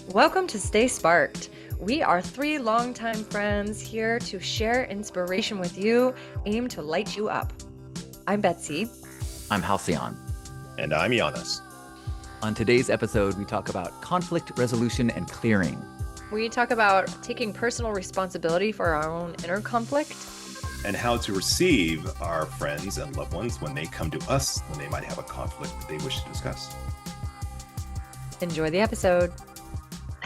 Welcome to Stay Sparked. We are three longtime friends here to share inspiration with you, aim to light you up. I'm Betsy. I'm Halcyon. And I'm Janus. On today's episode, we talk about conflict resolution and clearing. We talk about taking personal responsibility for our own inner conflict. And how to receive our friends and loved ones when they come to us, when they might have a conflict that they wish to discuss. Enjoy the episode.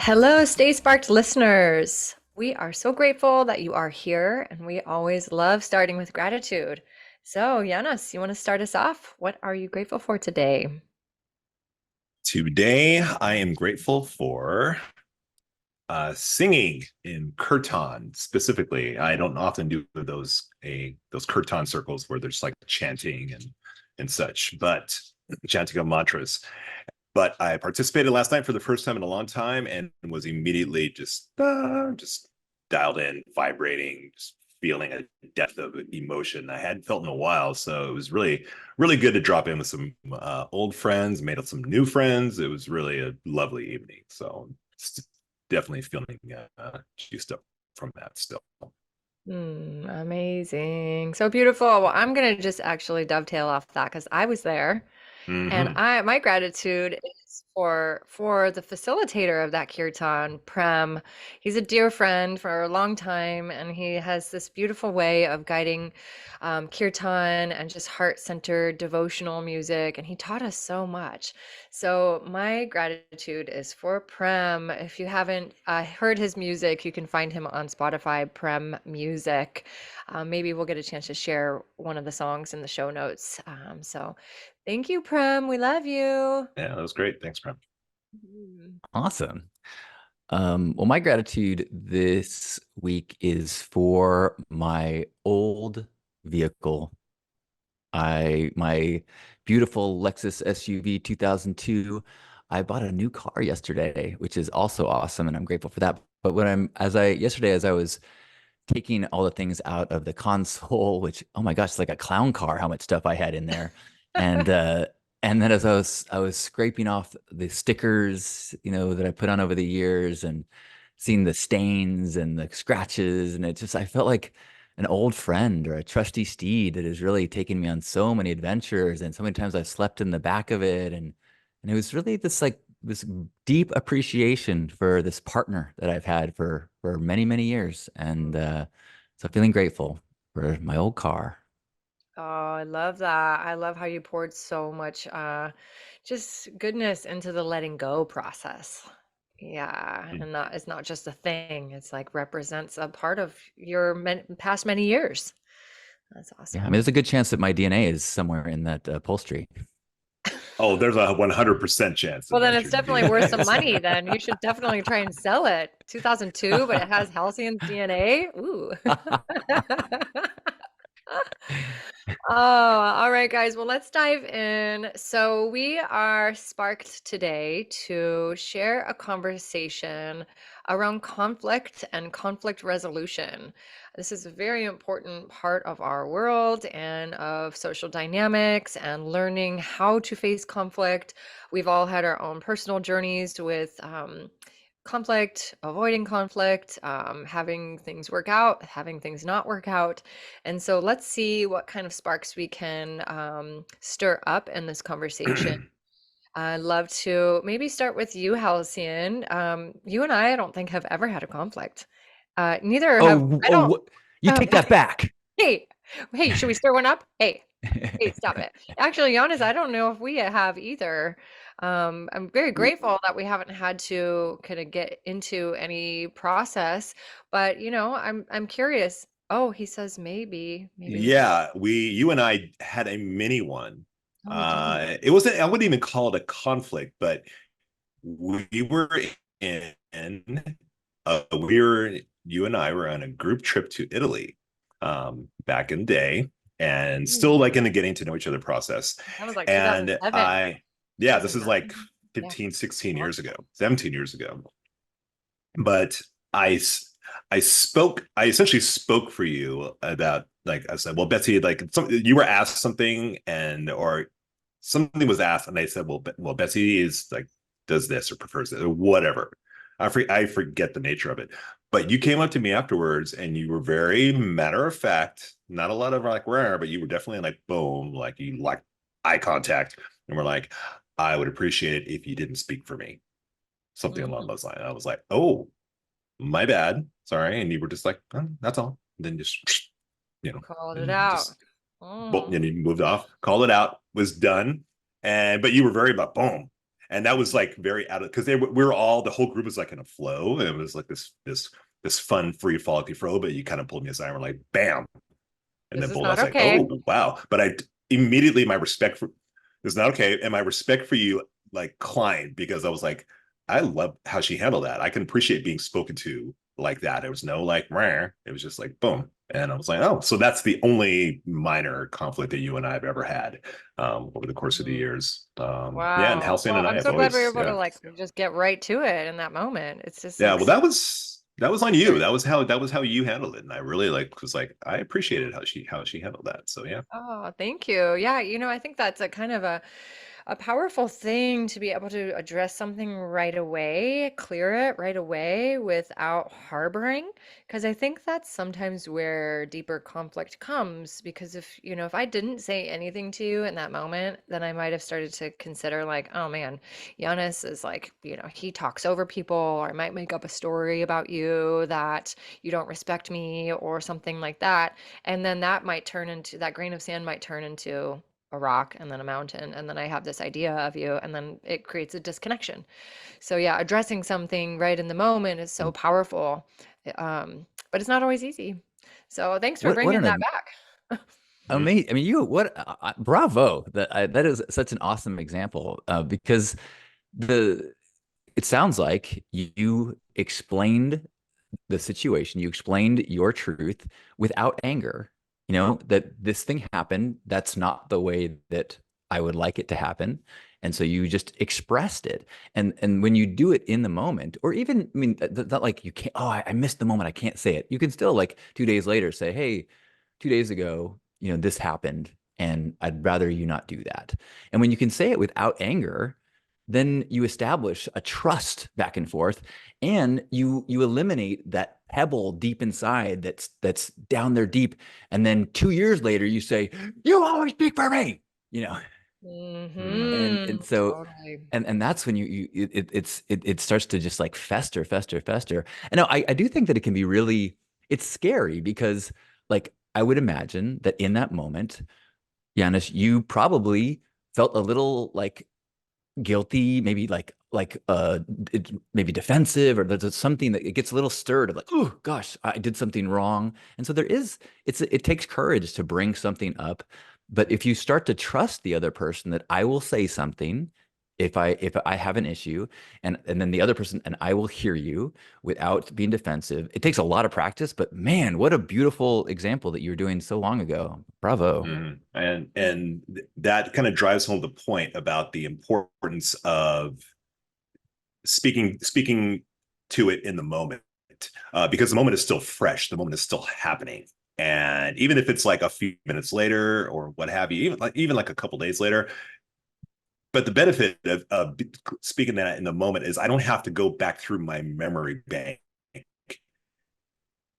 Hello, Stay Sparked listeners. We are so grateful that you are here, and we always love starting with gratitude. So, Janus, you want to start us off? What are you grateful for today? Today, I am grateful for singing in kirtan specifically. I don't often do those kirtan circles where there's like chanting and such, but chanting of mantras. But I participated last night for the first time in a long time and was immediately just dialed in, vibrating, just feeling a depth of emotion I hadn't felt in a while. So it was really, really good to drop in with some old friends, made some new friends. It was really a lovely evening. So definitely feeling juiced up from that still. Amazing. So beautiful. Well, I'm going to just actually dovetail off that because I was there. And my gratitude is for the facilitator of that kirtan, Prem. He's a dear friend for a long time, and he has this beautiful way of guiding kirtan and just heart-centered devotional music, and he taught us so much. So my gratitude is for Prem. If you haven't heard his music, you can find him on Spotify, Prem Music. Maybe we'll get a chance to share one of the songs in the show notes. So thank you, Prem. We love you. Yeah, that was great. Thanks, Prem. Awesome. Well, my gratitude this week is for my old vehicle. My beautiful Lexus SUV 2002. I bought a new car yesterday, which is also awesome, and I'm grateful for that. But yesterday, as I was taking all the things out of the console, which, oh my gosh, it's like a clown car, how much stuff I had in there. And then as I was scraping off the stickers, that I put on over the years and seeing the stains and the scratches, and I felt like an old friend or a trusty steed that has really taken me on so many adventures, and so many times I've slept in the back of it, and it was really this deep appreciation for this partner that I've had for many, many years. And so feeling grateful for my old car. Oh, I love that. I love how you poured so much just goodness into the letting go process. Yeah, and it's not just a thing. It's like represents a part of your past many years. That's Yeah, I mean, awesome. there's a good chance that my DNA is somewhere in that upholstery. Oh, there's a 100% chance. Well, then it's definitely worth some money. Then you should definitely try and sell it. 2002, but it has Halcyon's DNA. Ooh. Oh, all right, guys. Well, let's dive in. So, we are sparked today to share a conversation around conflict and conflict resolution. This is a very important part of our world and of social dynamics and learning how to face conflict. We've all had our own personal journeys with conflict, avoiding conflict, having things work out, having things not work out. And so let's see what kind of sparks we can stir up in this conversation. I'd love to maybe start with you, Halcyon. You and I don't think have ever had a conflict. Neither have I don't. You take that back. Hey, should we stir one up? Hey, stop it. Actually, Giannis, I don't know if we have either. I'm very grateful that we haven't had to kind of get into any process, but I'm curious. Oh, he says maybe. Yeah, you and I had a mini one. Oh, we did. It wasn't, I wouldn't even call it a conflict, but we were in, you and I were on a group trip to Italy back in the day, and still like in the getting to know each other process. That was like And 2007. this is like 15, 16 years ago, 17 years ago. But I essentially spoke for you about, like, I said, well, Betsy, like, you were asked something, or something was asked, and I said, well, Betsy is like, does this or prefers it or whatever. I forget the nature of it. But you came up to me afterwards and you were very matter of fact, not a lot of like rare, but you were definitely like boom, like you like eye contact, and we're like, I would appreciate it if you didn't speak for me, something along Mm, those lines. I was like, oh, my bad, sorry, and you were just like, oh, that's all. And then just called it and out. just Mm. and you moved off, called it out, was done, and but you were very about boom, and that was like very out of because we were all the whole group was like in a flow, and it was like this fun free fall flow, but you kind of pulled me aside and were like, bam, and This then is both I not was like, okay. oh wow, but I immediately my respect for it's not okay, and my respect for you like climbed because I was like, I love how she handled that. I can appreciate being spoken to like that. There was no like rare. It was just like boom. And I was like, oh, so that's the only minor conflict that you and I have ever had over the course of the Mm. years. Yeah, and Wow. Halcyon Well, and I I'm have so glad we were always, able to yeah, like just get right to it in that moment. It's just yeah. like Well, that was on you. very. That was how you handled it, and I really like was like I appreciated how she handled that. So yeah. Oh, thank you. Yeah, I think that's a kind of a powerful thing to be able to address something right away, clear it right away without harboring. Because I think that's sometimes where deeper conflict comes. Because if I didn't say anything to you in that moment, then I might have started to consider, like, oh man, Giannis is like, he talks over people, or I might make up a story about you that you don't respect me or something like that. And then that grain of sand might turn into a rock and then a mountain. And then I have this idea of you, and then it creates a disconnection. So, yeah, addressing something right in the moment is so powerful. But it's not always easy. So, thanks for What bringing that an back. Mhm. amazing. I mean, bravo. That is such an awesome example because the it sounds like you explained the situation, you explained your truth without anger. That this thing happened. That's not the way that I would like it to happen. And so you just expressed it. And when you do it in the moment, or even, I mean, not like you can't, oh, I missed the moment. I can't say it. You can still like 2 days later say, hey, 2 days ago, this happened and I'd rather you not do that. And when you can say it without anger, then you establish a trust back and forth, and you eliminate that pebble deep inside that's down there deep. And then 2 years later you say, you always speak for me, you know and so Totally. and that's when it starts to just like fester. And I do think that it can be really, it's scary because, like, I would imagine that in that moment, Giannis, you probably felt a little like guilty, maybe maybe defensive, or there's something that it gets a little stirred of like, oh gosh, I did something wrong. And so it takes courage to bring something up. But if you start to trust the other person, that I will say something if I have an issue, and then the other person and I will hear you without being defensive. It takes a lot of practice, but man, what a beautiful example that you were doing so long ago. Bravo. Mhm. Mhm. And Yeah. that kind of drives home the point about the importance of speaking to it in the moment, because the moment is still fresh, the moment is still happening, and even if it's like a few minutes later or what have you, even like a couple days later. But the benefit of speaking that in the moment is I don't have to go back through my memory bank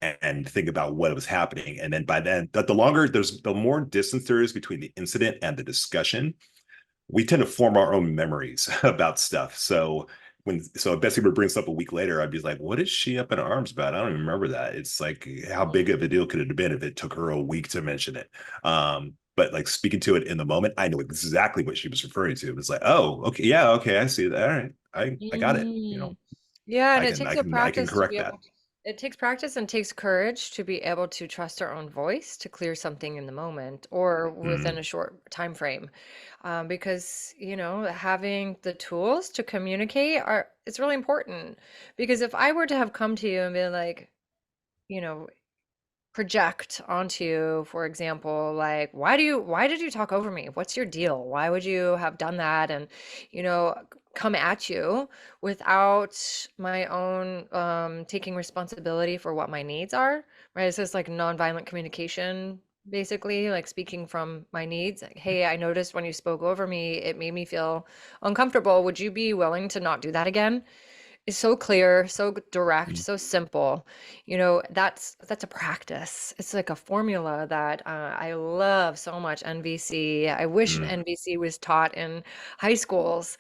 and think about what was happening. And then by then, the more distance there is between the incident and the discussion, we tend to form our own memories about stuff. So if Betsy would bring stuff up a week later, I'd be like, what is she up in arms about? I don't even remember that. It's like, how big of a deal could it have been if it took her a week to mention it? But like speaking to it in the moment, I know exactly what she was referring to. It's like, oh, okay, yeah, okay, I see that. All right, I got it. Mhm. Yeah, and I it can takes I a can I can practice to correct be that. able to, it takes practice and takes courage to be able to trust our own voice to clear something in the moment or within Mm, a short time frame. Because, having the tools to communicate it's really important. Because if I were to have come to you and been like, you know, project onto you, for example, like, why did you talk over me? What's your deal? Why would you have done that? And, come at you without my own taking responsibility for what my needs are, right? It's just like nonviolent communication, basically, like speaking from my needs. Like, hey, I noticed when you spoke over me, it made me feel uncomfortable. Would you be willing to not do that again? It's so clear, so direct, Mm, so simple. That's a practice. It's like a formula that I love so much. NVC. I wish mm, NVC was taught in high schools,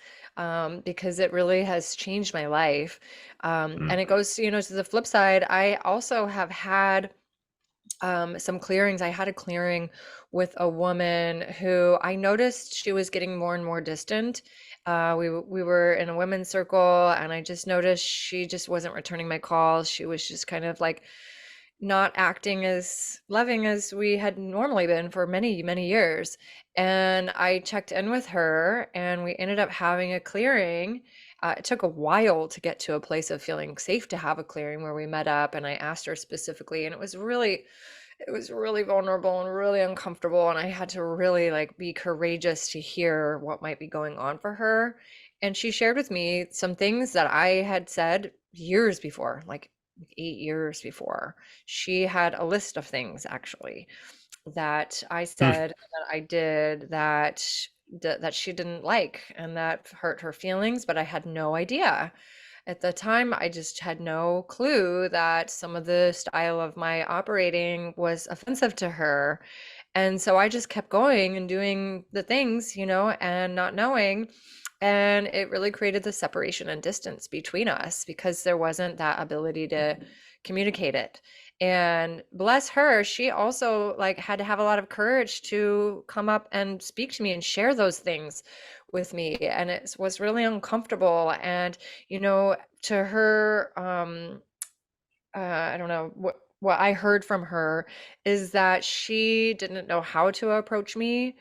because it really has changed my life. And mm, it goes, to the flip side. I also have had some clearings. I had a clearing with a woman who I noticed she was getting more and more distant. We were in a women's circle, and I just noticed she just wasn't returning my calls. She was just kind of like not acting as loving as we had normally been for many, many years. And I checked in with her, and we ended up having a clearing. It took a while to get to a place of feeling safe to have a clearing where we met up, and I asked her specifically, and it was really vulnerable and really uncomfortable, and I had to really like be courageous to hear what might be going on for her. And she shared with me some things that I had said years before, like 8 years before. She had a list of things actually that I mm. said, that I did, that she didn't like, and that hurt her feelings, but I had no idea. At the time, I just had no clue that some of the style of my operating was offensive to her. And so I just kept going and doing the things, and not knowing. And it really created the separation and distance between us because there wasn't that ability to communicate it. And bless her, she also like had to have a lot of courage to come up and speak to me and share those things with me. And it was really uncomfortable. And to her, I don't know, what I heard from her is that she didn't know how to approach me.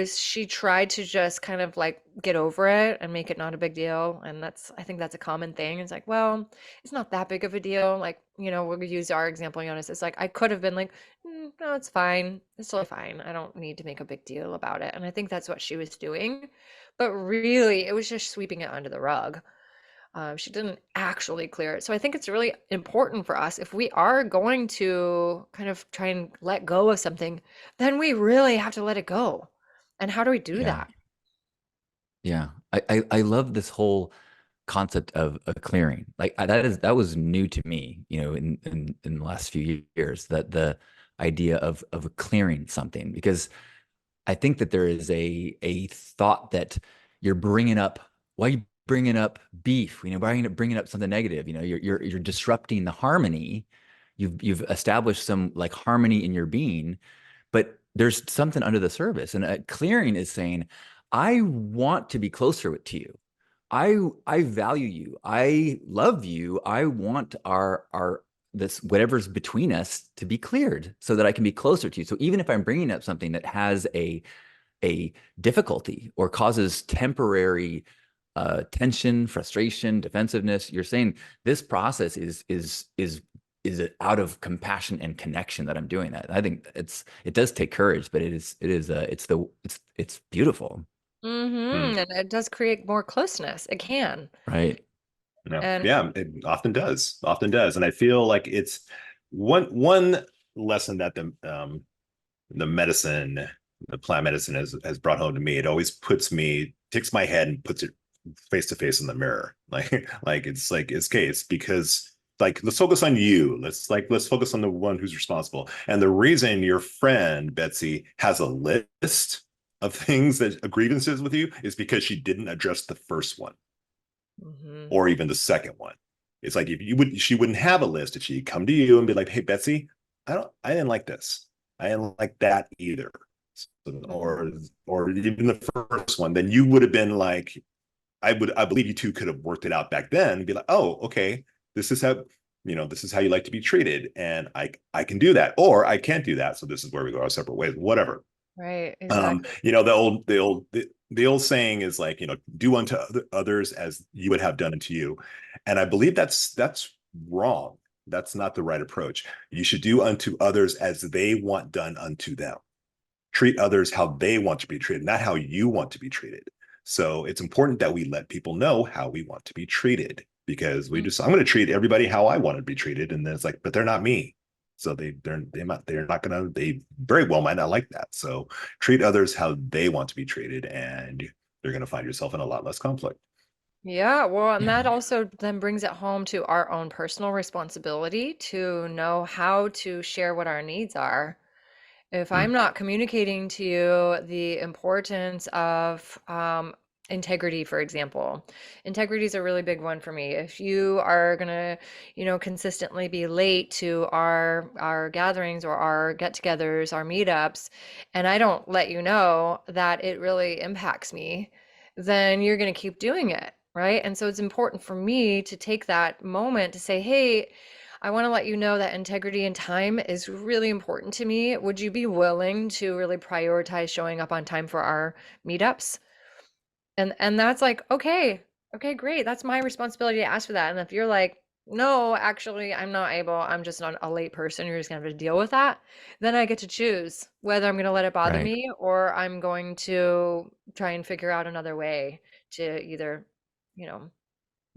She tried to just kind of like get over it and make it not a big deal. And I think that's a common thing. It's like, well, it's not that big of a deal. Like, we'll use our example, Jonas. It's like, I could have been like, no, it's fine. It's totally fine. I don't need to make a big deal about it. And I think that's what she was doing. But really, it was just sweeping it under the rug. She didn't actually clear it. So I think it's really important for us, if we are going to kind of try and let go of something, then we really have to let it go. And how do we do Yeah. that? Yeah. I love this whole concept of a clearing. Like that was new to me, in the last few years, that the idea of clearing something, because I think that there is a thought that you're bringing up. Why are you bringing up beef? Why are you bringing up something negative? You're disrupting the harmony. You've established some like harmony in your being, but there's something under the surface. And clearing is saying, I want to be closer to you. I value you. I love you. I want our this whatever's between us to be cleared so that I can be closer to you. So even if I'm bringing up something that has a difficulty or causes temporary tension, frustration, defensiveness, you're saying this process is it out of compassion and connection that I'm doing that. I think it does take courage, but it's beautiful, Mm. And it does create more closeness. It can. right? Yeah, And yeah, it often does, and I feel like it's one lesson that the medicine, the plant medicine has brought home to me. It always takes my head and puts it face to face in the mirror, it's case because like let's focus on you. Let's focus on the one who's responsible. And the reason your friend Betsy has a list of things that grievances with you is because she didn't address the first one mhm. or even the second one. It's like if she wouldn't have a list if she'd come to you and be like, "Hey, Betsy, I didn't like this. I didn't like that either." Mhm. Or even the first one, then you would have been like, I believe you two could have worked it out back then and be like, "Oh, okay, this is how this is how you like to be treated, and I can do that, or I can't do that. So this is where we go our separate ways, whatever." Right, exactly. The old saying is like, do unto others as you would have done unto you. And I believe that's wrong. That's not the right approach. You should do unto others as they want done unto them. Treat others how they want to be treated, not how you want to be treated. So it's important that we let people know how we want to be treated because I'm going to treat everybody how I want to be treated. And then it's like, but they're not me. So they're not gonna, they very well might not like that. So treat others how they want to be treated, and you're gonna find yourself in a lot less conflict. Yeah, well, and that also then brings it home to our own personal responsibility to know how to share what our needs are. If I'm Mm, not communicating to you the importance of integrity, for example, integrity is a really big one for me. If you are gonna, consistently be late to our gatherings or our get-togethers, our meetups, and I don't let you know that it really impacts me, then you're gonna keep doing it, right? And so it's important for me to take that moment to say, hey, I want to let you know that integrity and time is really important to me. Would you be willing to really prioritize showing up on time for our meetups? And that's like, okay, okay, great. That's my responsibility to ask for that. And if you're like, no, actually, I'm not able, I'm just not a late person, you're just gonna have to deal with that, then I get to choose whether I'm gonna let it bother Right. me or I'm going to try and figure out another way to either, you know,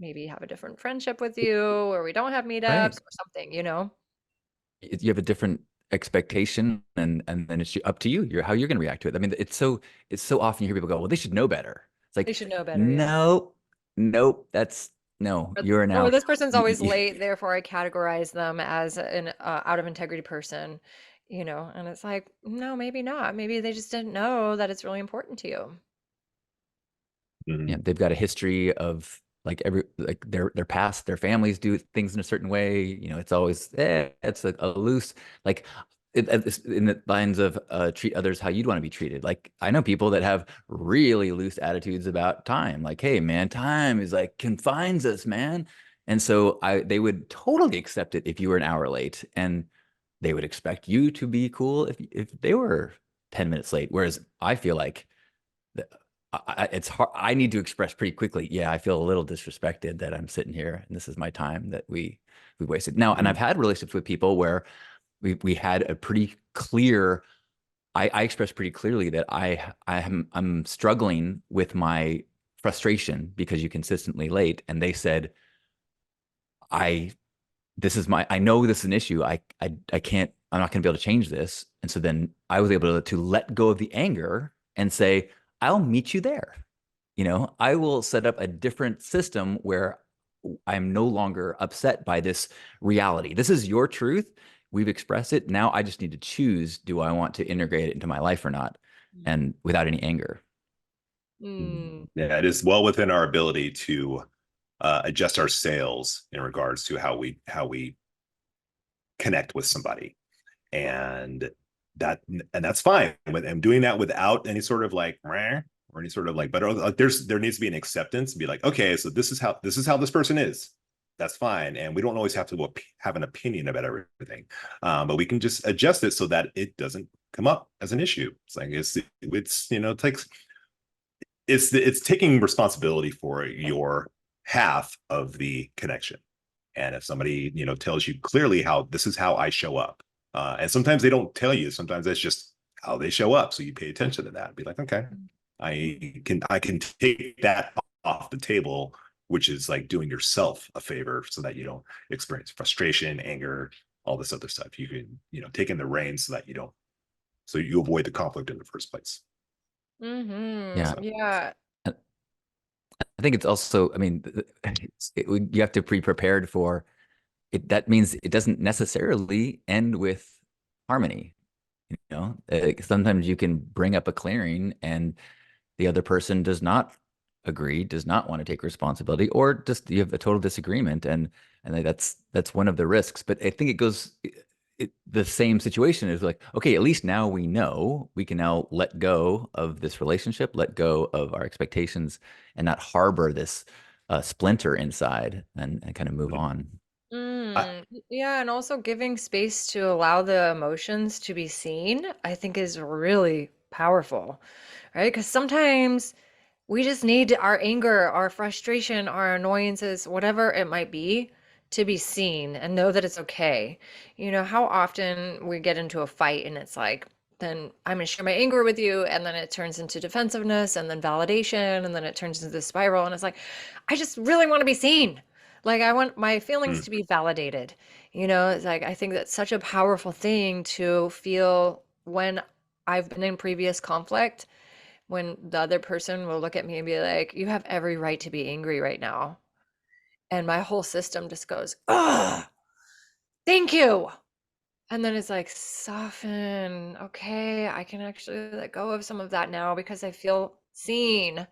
maybe have a different friendship with you or we don't have Right. meetups or something. You have a different expectation, and then it's up to you. How you're going to react to it. I mean, it's so often you hear people go, "Well, they should know better." It's They like, should know better, yeah. no, nope. That's no. You're Or now. this person's You, always you, late, therefore I categorize them as an out of integrity person, and it's like, no, maybe not. Maybe they just didn't know that it's really important to you. mhm, they've got a history of like their past, their families do things in a certain way. It's always it's a loose like it's in the lines of treat others how you'd want to be treated. Like I know people that have really loose attitudes about time. Like, hey man, time is like confines us, man. And so they would totally accept it if you were an hour late, and they would expect you to be cool if they were 10 minutes late. Whereas I feel like it's hard. I need to express pretty quickly. Yeah, I feel a little disrespected that I'm sitting here and this is my time that we wasted. Now, and I've mhm, had relationships with people where we had a pretty clear. I expressed pretty clearly that I'm struggling with my frustration because you consistently late, and they said, I I know this is an issue. I can't. I'm not going to be able to change this. And so then I was able to let go of the anger and say, I'll meet you there. I will set up a different system where I'm no longer upset by this reality. This is your truth. We've expressed it. Now I just need to choose, do I want to integrate it into my life or not? And without any anger. mhm. Mm. Yeah, it is well within our ability to adjust our sails in regards to how we connect with somebody, and that's fine. I'm doing that without any sort of like or any sort of like, but there needs to be an acceptance and be like, okay, so this is how this person is. That's fine, and we don't always have to have an opinion about everything, but we can just adjust it so that it doesn't come up as an issue. It's like it's it takes it's taking responsibility for your half of the connection. And if somebody tells you clearly how this is how I show up, and sometimes they don't tell you, sometimes that's just how they show up, so you pay attention to that, be like, okay, I can take that off the table, which is like doing yourself a favor so that you don't experience frustration, anger, all this other stuff. You can take in the reins so that you don't, so you avoid the conflict in the first place. Yeah. Mm-hmm. Yeah. I think it's also, I mean, you have to be prepared for it. That means it doesn't necessarily end with harmony. Sometimes you can bring up a clearing and the other person does not agree, does not want to take responsibility, or just you have a total disagreement, and that's one of the risks. But I think it goes the same situation is like, okay, at least now we know we can now let go of this relationship, let go of our expectations, and not harbor this splinter inside, and kind of move on. I, Yeah, and also giving space to allow the emotions to be seen, I think is really powerful, right? Because sometimes we just need our anger, our frustration, our annoyances, whatever it might be, to be seen and know that it's okay. How often we get into a fight and it's like, then I'm going to share my anger with you. And then it turns into defensiveness and then validation. And then it turns into the spiral. And it's like, I just really want to be seen. Like, I want my feelings mm, to be validated. It's like, I think that's such a powerful thing to feel when I've been in previous conflict when the other person will look at me and be like, you have every right to be angry right now. And my whole system just goes, oh, thank you. And then it's like, soften. Okay, I can actually let go of some of that now because I feel seen.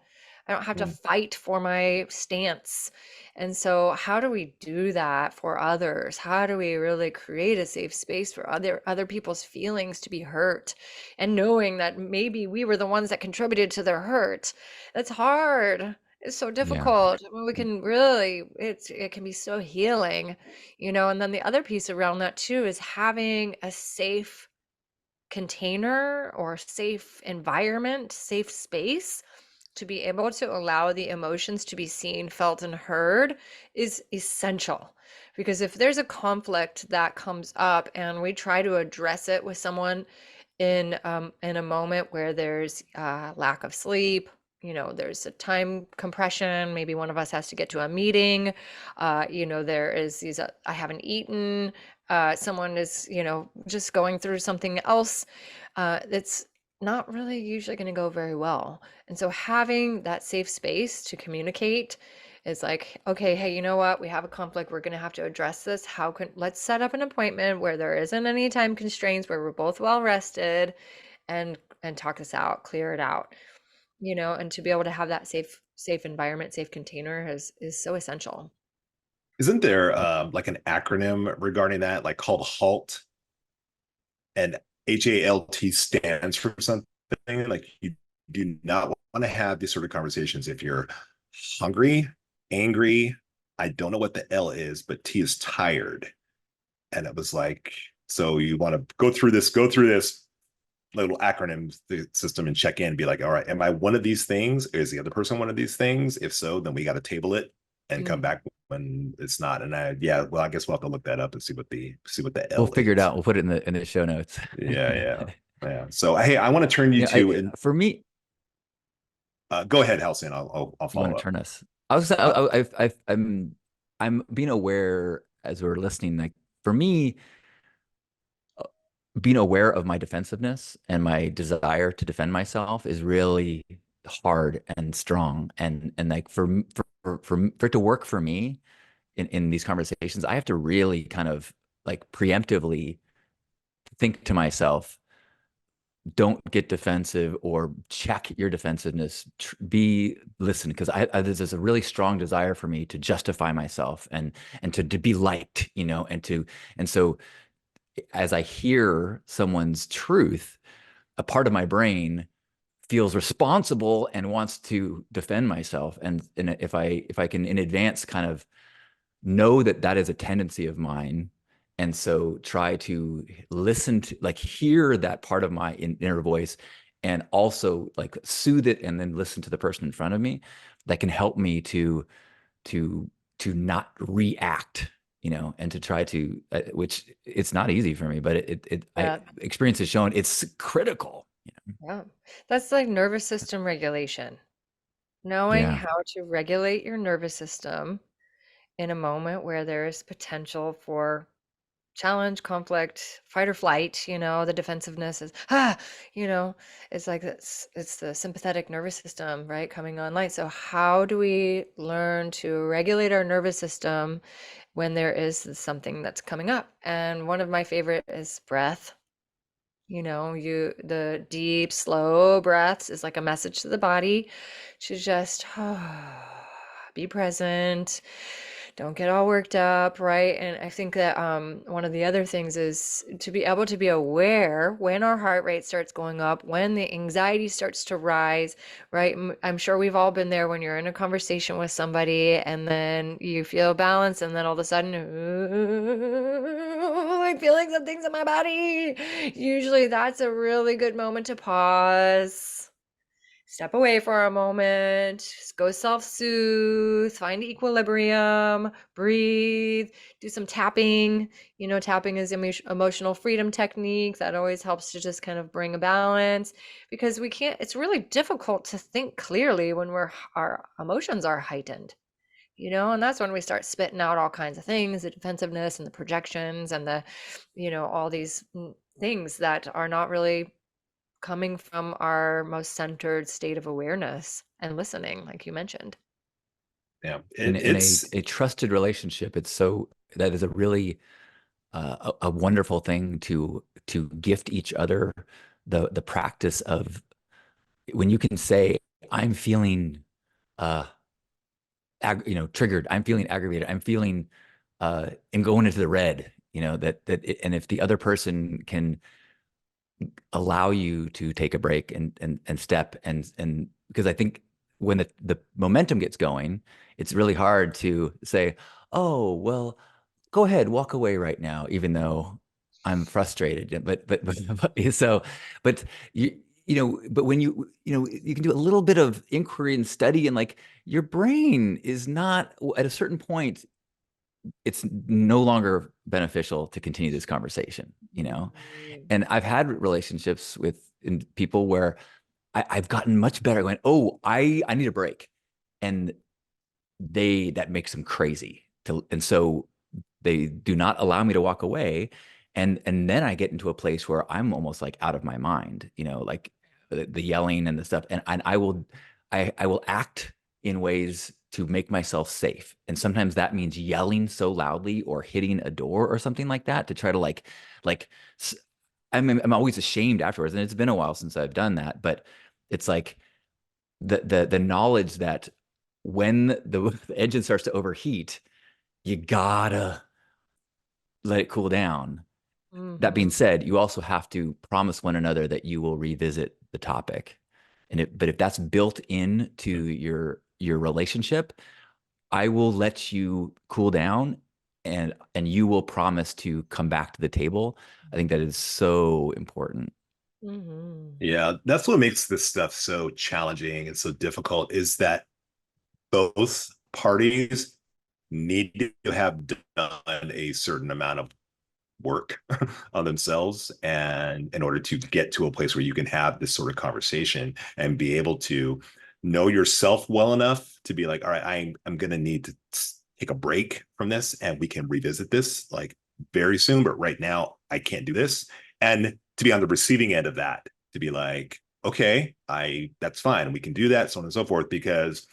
I don't have to fight for my stance. And so how do we do that for others? How do we really create a safe space for other people's feelings to be hurt and knowing that maybe we were the ones that contributed to their hurt? That's hard. It's so Yeah. difficult. I mean, we can really, it can be so healing, and then the other piece around that too is having a safe container or safe environment, safe space to be able to allow the emotions to be seen, felt, and heard is essential. Because if there's a conflict that comes up and we try to address it with someone in a moment where there's lack of sleep, there's a time compression, maybe one of us has to get to a meeting, there is these I haven't eaten, someone is just going through something else, it's not really usually going to go very well. And so having that safe space to communicate is like, okay, hey, you know what? We have a conflict. We're going to have to address this. Let's set up an appointment where there isn't any time constraints, where we're both well rested, and talk this out, clear it out, and to be able to have that safe environment, safe container is so essential. Isn't there like an acronym regarding that, like called HALT? And HALT stands for something. Like, you do not want to have these sort of conversations if you're hungry, angry. I don't know what the L is, but T is tired. And it was like, so you want to go through this little acronym system and check in, be like, all right, am I one of these things? Is the other person one of these things? If so, then we got to table it and come back when it's not. And I guess we'll have to look that up and see what the L We'll figure it is. out. We'll put it in the show notes. Yeah. So hey, I want to turn you to for me, go ahead, Halcyon. I'll you want follow to up. turn us. I was I'm being aware as we're listening. Like for me, being aware of my defensiveness and my desire to defend myself is really hard and strong. And like for it to work for me in these conversations, I have to really kind of like preemptively think to myself, don't get defensive or check your defensiveness. Listen, because there's a really strong desire for me to justify myself and to be liked, and so as I hear someone's truth, a part of my brain feels responsible and wants to defend myself. And if I can in advance kind of know that that is a tendency of mine, and so try to listen to, like, hear that part of my inner voice and also like soothe it and then listen to the person in front of me, that can help me to not react, and to try to, which it's not easy for me, but Yeah. experience has shown it's critical. Yeah. That's like nervous system regulation. Knowing Yeah. how to regulate your nervous system in a moment where there is potential for challenge, conflict, fight or flight, the defensiveness is, you know, it's like it's the sympathetic nervous system, right, coming online. So how do we learn to regulate our nervous system when there is something that's coming up? And one of my favorite is breath. The deep, slow breaths is like a message to the body to just be present. Don't get all worked up, right? And I think that one of the other things is to be able to be aware when our heart rate starts going up, when the anxiety starts to rise, right? I'm sure we've all been there when you're in a conversation with somebody and then you feel balance and then all of a sudden, I'm feeling some things in my body. Usually that's a really good moment to pause, step away for a moment, just go self-soothe, find equilibrium, breathe, do some tapping. Tapping is emotional freedom technique that always helps to just kind of bring a balance, because it's really difficult to think clearly when our emotions are heightened. And that's when we start spitting out all kinds of things, the defensiveness and the projections and all these things that are not really coming from our most centered state of awareness and listening, like you mentioned. Yeah, In it's a trusted relationship, that is a really a wonderful thing to gift each other the practice of when you can say, I'm feeling uh triggered, I'm feeling aggravated, I'm feeling and going into the red, and if the other person can allow you to take a break and step and because I think when the momentum gets going, it's really hard to say, oh, well, go ahead, walk away right now, even though I'm frustrated. But but when you can do a little bit of inquiry and study, and like your brain is not at a certain point, it's no longer beneficial to continue this conversation. Mhm. And I've had relationships with people where I've gotten much better going, oh, I need a break. And that makes them crazy. And so they do not allow me to walk away. And then I get into a place where I'm almost like out of my mind, like the yelling and the stuff. And I will act in ways to make myself safe. And sometimes that means yelling so loudly or hitting a door or something like that to try to like I'm always ashamed afterwards. And it's been a while since I've done that, but it's like the knowledge that when the engine starts to overheat, you gotta let it cool down. That being Mhm. said, you also have to promise one another that you will revisit the topic. But if that's built into your relationship, I will let you cool down and you will promise to come back to the table. I think that is so important. Mhm. yeah, that's what makes this stuff so challenging and so difficult is that both parties need to have done a certain amount of work on themselves and in order to get to a place where you can have this sort of conversation and be able to know yourself well enough to be like, all right, I'm going to need to take a break from this and we can revisit this like very soon, but right now I can't do this. And to be on the receiving end of that, to be like, okay, that's fine, we can do that, so on and so forth, because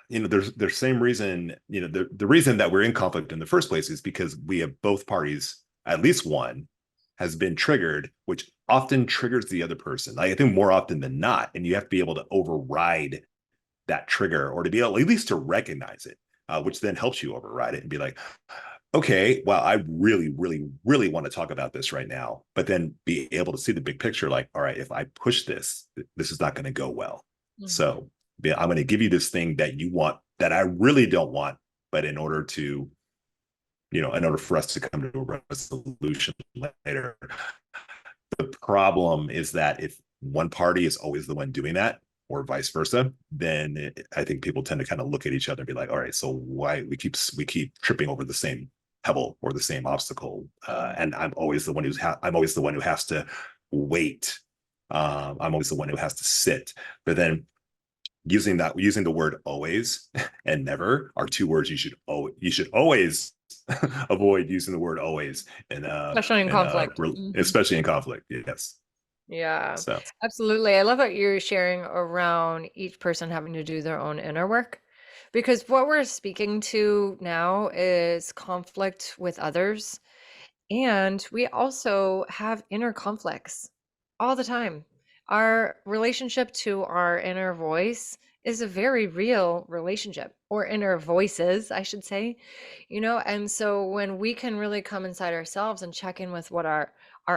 there's same reason, the reason that we're in conflict in the first place is because we have both parties, at least one has been triggered, which often triggers the other person. I think more often than not, and you have to be able to override that trigger or to be able at least to recognize it, which then helps you override it and be like, okay, well, I really, really, really want to talk about this right now, but then be able to see the big picture. Like, all right, if I push this, this is not going to go well. Mhm. So I'm going to give you this thing that you want that I really don't want, but in order for us to come to a resolution later, the problem is that if one party is always the one doing that, or vice versa, then I think people tend to kind of look at each other and be like, all right, so why we keep tripping over the same pebble or the same obstacle, and I'm always the one who has to wait. I'm always the one who has to sit. But then using the word always and never are two words you should always avoid using the word always, Especially in conflict. Mhm. especially in conflict. Yes. Yeah, So absolutely. I love what you're sharing around each person having to do their own inner work. Because what we're speaking to now is conflict with others. And we also have inner conflicts all the time. Our relationship to our inner voice is a very real relationship, or inner voices, I should say. And so when we can really come inside ourselves and check in with what our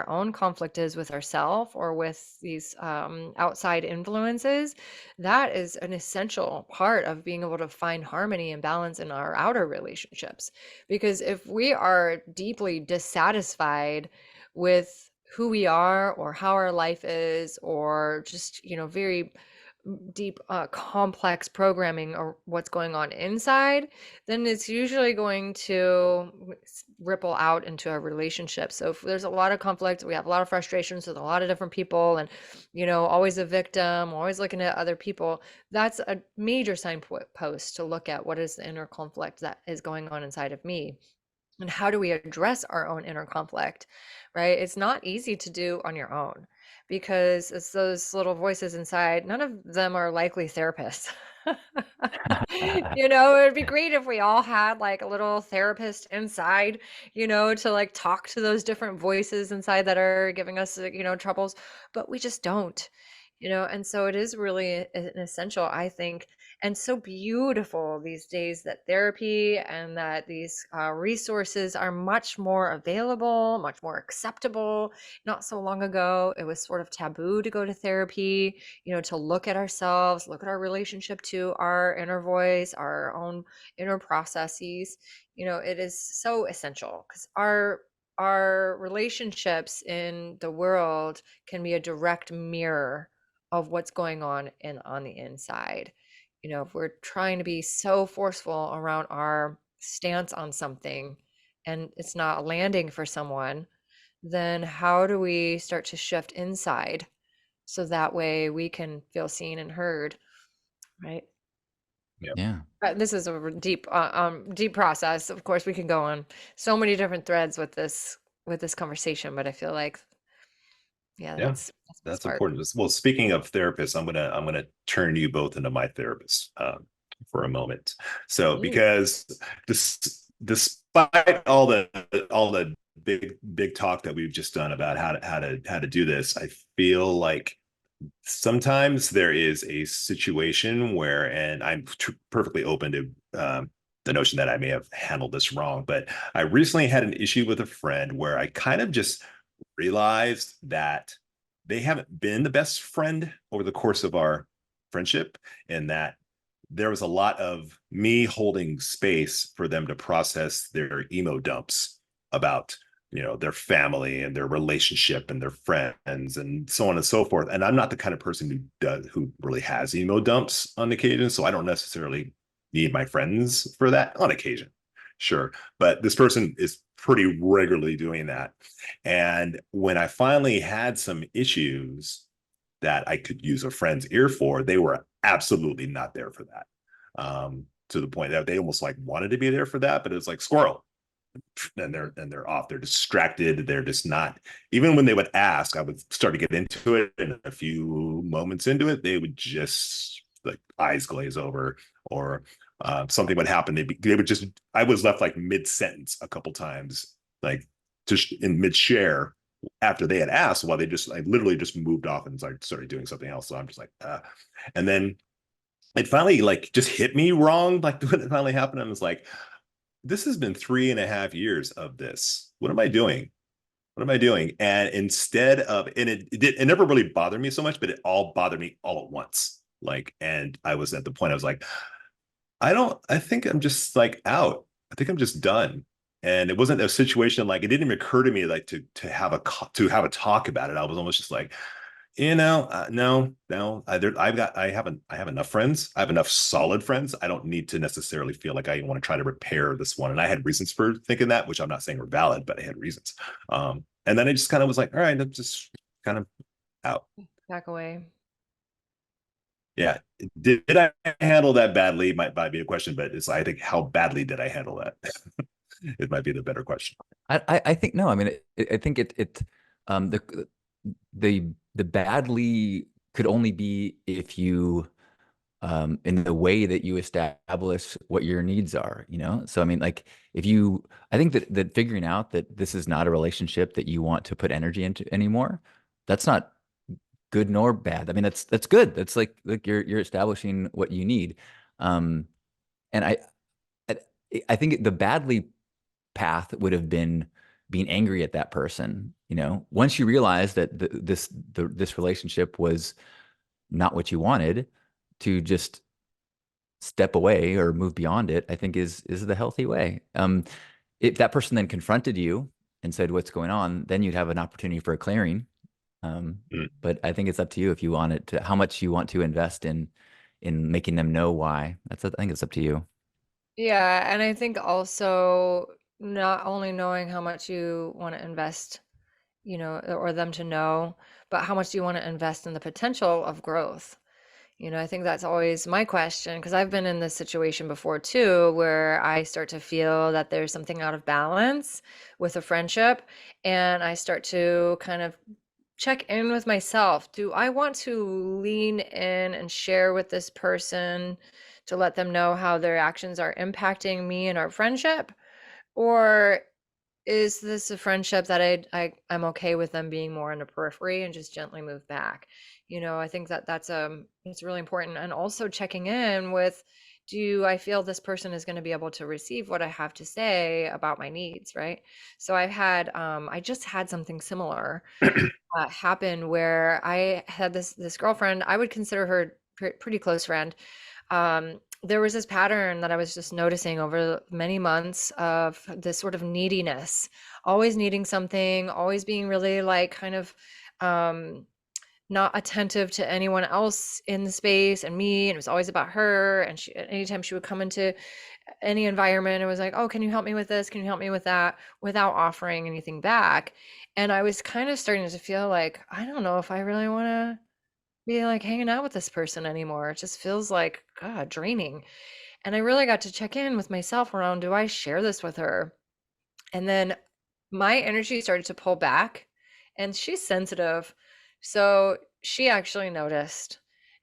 own conflict is with ourselves or with these outside influences, that is an essential part of being able to find harmony and balance in our outer relationships. Because if we are deeply dissatisfied with who we are or how our life is, or just, very deep, complex programming or what's going on inside, then it's usually going to ripple out into our relationship. So if there's a lot of conflict, we have a lot of frustrations with a lot of different people, and, always a victim, always looking at other people, that's a major signpost to look at what is the inner conflict that is going on inside of me. And how do we address our own inner conflict, right? It's not easy to do on your own. because it's those little voices inside. None of them are likely therapists. It'd be great if we all had like a little therapist inside, to like talk to those different voices inside that are giving us, troubles, but we just don't, and so it is really an essential, I think, and so beautiful these days that therapy and that these resources are much more available, much more acceptable. Not so long ago, it was sort of taboo to go to therapy, to look at ourselves, look at our relationship to our inner voice, our own inner processes. It is so essential because our relationships in the world can be a direct mirror of what's going on the inside. If we're trying to be so forceful around our stance on something and it's not landing for someone, then how do we start to shift inside so that way we can feel seen and heard, right? Yeah. Yeah. This is a deep process. Of course, we can go on so many different threads with this conversation, but I feel like, yeah, Yeah. that's my That's spark. important. Well, speaking of therapists, I'm gonna turn you both into my therapist for a moment. So Ooh. because despite all the big talk that we've just done about how to do this, I feel like sometimes there is a situation where, and I'm perfectly open to the notion that I may have handled this wrong, but I recently had an issue with a friend where I kind of just realized that they haven't been the best friend over the course of our friendship, and that there was a lot of me holding space for them to process their emo dumps about their family and their relationship and their friends and so on and so forth. And I'm not the kind of person who really has emo dumps on occasion, so I don't necessarily need my friends for that. On occasion, sure, but this person is pretty regularly doing that. And when I finally had some issues that I could use a friend's ear for, they were absolutely not there for that. To the point that they almost like wanted to be there for that, but it's like squirrel, and they're off. They're distracted. They're just not. Even when they would ask, I would start to get into it, and a few moments into it, they would just like eyes glaze over, or something would happen. They would just. I was left like mid sentence a couple times, like just in mid share after they had asked, while they just like literally just moved off and like started doing something else. So I'm just like, and then it finally like just hit me wrong. Like when it finally happened, I was like, this has been 3.5 years of this. What am I doing? What am I doing? And instead of, and it never really bothered me so much, but it all bothered me all at once. Like, and I was at the point I was like, I think I'm just like out. I think I'm just done. And it wasn't a situation like, it didn't even occur to me like to have a talk about it. I was almost just like, no. I have enough friends. I have enough solid friends. I don't need to necessarily feel like I want to try to repair this one. And I had reasons for thinking that, which I'm not saying were valid, but I had reasons. And then I just kind of was like, all right, I'm just kind of out. Back away. Yeah. Did I handle that badly? Might be a question, but I think, how badly did I handle that? It might be the better question. I think no. I mean, I think the the badly could only be if you in the way that you establish what your needs are, So I mean, like I think that figuring out that this is not a relationship that you want to put energy into anymore, that's not good nor bad. I mean, that's good. That's like you're establishing what you need. Um, and I I think the badly path would have been being angry at that person. Once you realize that this relationship was not what you wanted, to just step away or move beyond it, I think is the healthy way. If that person then confronted you and said, "What's going on?" then you'd have an opportunity for a clearing. Mm. But I think it's up to you if you want it to, how much you want to invest in making them know why. I think it's up to you. Yeah, and I think also not only knowing how much you want to invest, or them to know, but how much do you want to invest in the potential of growth? I think that's always my question because I've been in this situation before too, where I start to feel that there's something out of balance with a friendship, and I start to kind of check in with myself. Do I want to lean in and share with this person to let them know how their actions are impacting me and our friendship? Or is this a friendship that I'm okay with them being more in the periphery and just gently move back? I think that it's really important. And also checking in with, do I feel this person is going to be able to receive what I have to say about my needs, right? So I just had something similar happen where I had this girlfriend. I would consider her pretty close friend. There was this pattern that I was just noticing over many months of this sort of neediness, always needing something, always being really like kind of um, not attentive to anyone else in the space and me. And it was always about her. And anytime she would come into any environment, it was like, oh, can you help me with this? Can you help me with that? Without offering anything back. And I was kind of starting to feel like, I don't know if I really want to be like hanging out with this person anymore. It just feels like, God, draining. And I really got to check in with myself around, do I share this with her? And then my energy started to pull back, and she's sensitive. So she actually noticed.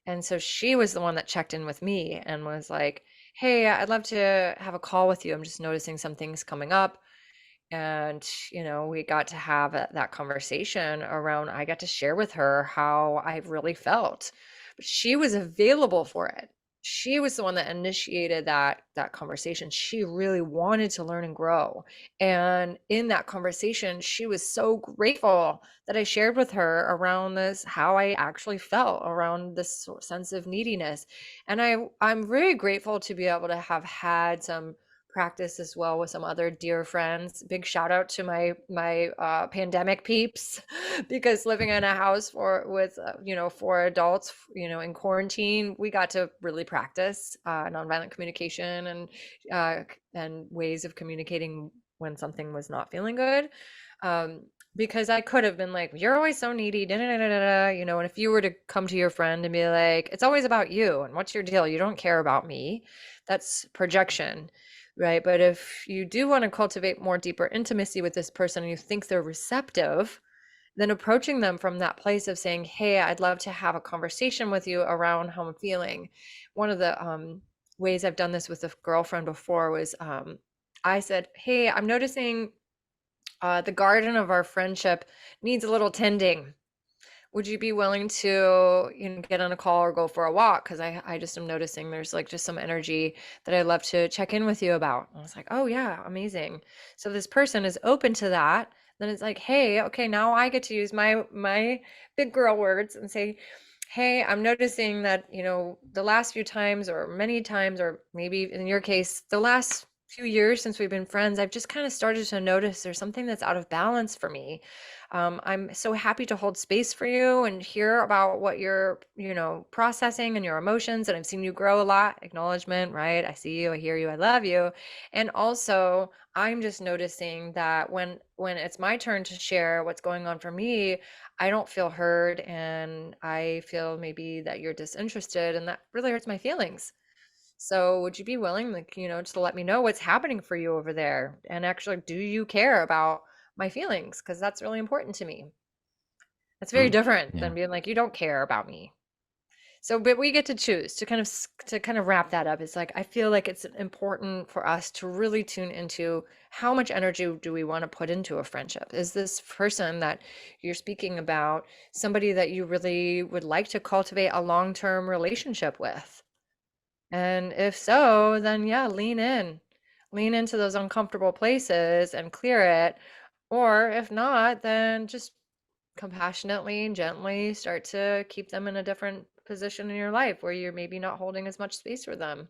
And so she was the one that checked in with me and was like, hey, I'd love to have a call with you. I'm just noticing some things coming up. And we got to have that conversation around, I got to share with her how I really felt, but she was available for it. She was the one that initiated that conversation. She really wanted to learn and grow, and in that conversation she was so grateful that I shared with her around this, how I actually felt around this sense of neediness. And I'm very grateful to be able to have had some practice as well with some other dear friends. Big shout out to my pandemic peeps, because living in a house with four adults, in quarantine, we got to really practice nonviolent communication and ways of communicating when something was not feeling good. Because I could have been like, you're always so needy, da, da, da, da, da, and if you were to come to your friend and be like, it's always about you and what's your deal, you don't care about me, that's projection. Right. But if you do want to cultivate more deeper intimacy with this person and you think they're receptive, then approaching them from that place of saying, hey, I'd love to have a conversation with you around how I'm feeling. One of the ways I've done this with a girlfriend before was I said, hey, I'm noticing the garden of our friendship needs a little tending. Would you be willing to get on a call or go for a walk, because I just am noticing there's like just some energy that I'd love to check in with you about. And I was like, oh yeah, amazing. So this person is open to that. Then it's like, hey, okay, now I get to use my big girl words and say, hey, I'm noticing that the last few times, or many times, or maybe in your case the last few years since we've been friends, I've just kind of started to notice there's something that's out of balance for me. I'm so happy to hold space for you and hear about what you're, processing and your emotions. And I've seen you grow a lot. Acknowledgement, right? I see you, I hear you, I love you. And also, I'm just noticing that when it's my turn to share what's going on for me, I don't feel heard, and I feel maybe that you're disinterested, and that really hurts my feelings. So would you be willing, like, to let me know what's happening for you over there? And actually, do you care about my feelings? Because that's really important to me. That's very different Yeah. than being like, you don't care about me. So, but we get to choose to kind of wrap that up. It's like, I feel like it's important for us to really tune into how much energy do we want to put into a friendship? Is this person that you're speaking about somebody that you really would like to cultivate a long-term relationship with? And if so, then yeah, lean into those uncomfortable places and clear it. Or if not, then just compassionately and gently start to keep them in a different position in your life where you're maybe not holding as much space for them.